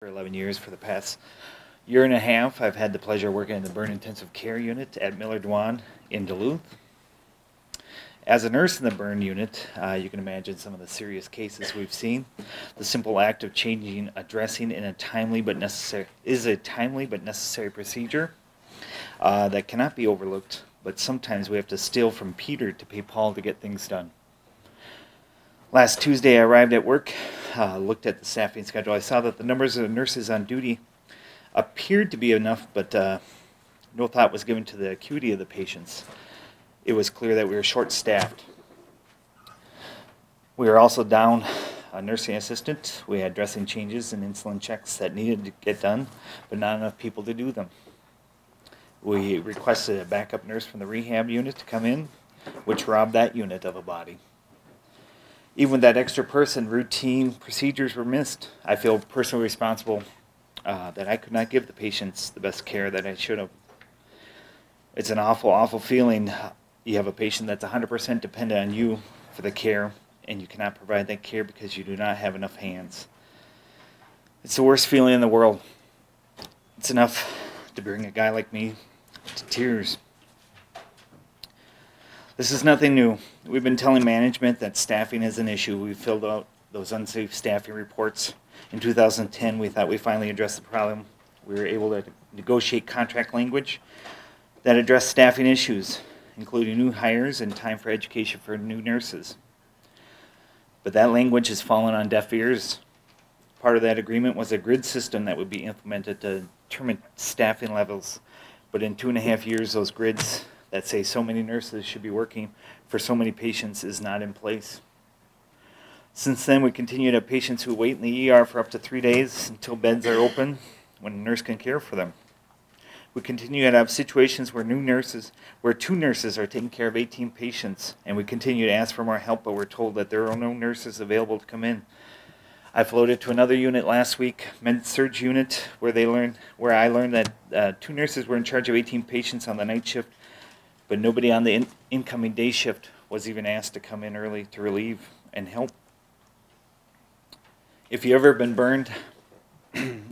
For 11 years. For the past year and a half, I've had the pleasure of working in the burn intensive care unit at Miller Dwan in Duluth. As a nurse in the burn unit, you can imagine some of the serious cases we've seen. The simple act of changing a dressing in a timely but necessary procedure that cannot be overlooked, but sometimes we have to steal from Peter to pay Paul to get things done. Last Tuesday, I arrived at work, looked at the staffing schedule. I saw that the numbers of nurses on duty appeared to be enough, but no thought was given to the acuity of the patients. It was clear that we were short-staffed. We were also down a nursing assistant. We had dressing changes and insulin checks that needed to get done, but not enough people to do them. We requested a backup nurse from the rehab unit to come in, which robbed that unit of a body. Even with that extra person, routine procedures were missed. I feel personally responsible that I could not give the patients the best care that I should have. It's an awful, awful feeling. You have a patient that's 100% dependent on you for the care, and you cannot provide that care because you do not have enough hands. It's the worst feeling in the world. It's enough to bring a guy like me to tears. This is nothing new. We've been telling management that staffing is an issue. We filled out those unsafe staffing reports. In 2010, we thought we finally addressed the problem. We were able to negotiate contract language that addressed staffing issues, including new hires and time for education for new nurses. But that language has fallen on deaf ears. Part of that agreement was a grid system that would be implemented to determine staffing levels. But in 2.5 years, those grids that say so many nurses should be working for so many patients is not in place. Since then, we continue to have patients who wait in the ER for up to 3 days until beds are open when a nurse can care for them. We continue to have situations where two nurses are taking care of 18 patients, and we continue to ask for more help, but we're told that there are no nurses available to come in. I floated to another unit last week, med-surg unit, where I learned that 2 nurses were in charge of 18 patients on the night shift, but nobody on the incoming day shift was even asked to come in early to relieve and help. If you've ever been burned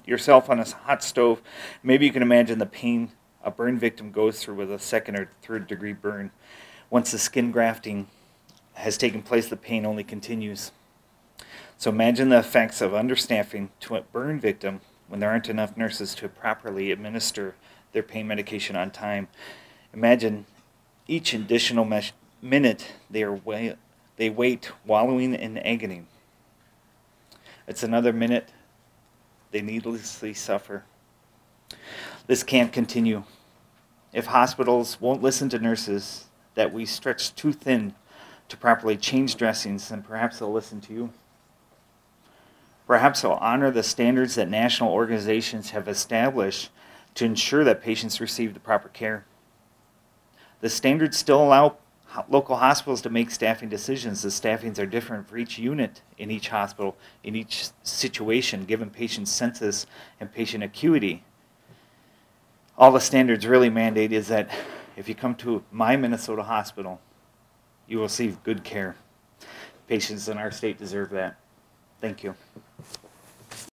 yourself on a hot stove, maybe you can imagine the pain a burn victim goes through with a 2nd or 3rd degree burn. Once the skin grafting has taken place, the pain only continues. So imagine the effects of understaffing to a burn victim when there aren't enough nurses to properly administer their pain medication on time. Imagine each additional minute they wait wallowing in agony. It's another minute they needlessly suffer. This can't continue. If hospitals won't listen to nurses that we stretch too thin to properly change dressings, then perhaps they'll listen to you. Perhaps they'll honor the standards that national organizations have established to ensure that patients receive the proper care. The standards still allow local hospitals to make staffing decisions. The staffings are different for each unit in each hospital, in each situation, given patient census and patient acuity. All the standards really mandate is that if you come to my Minnesota hospital, you will receive good care. Patients in our state deserve that. Thank you.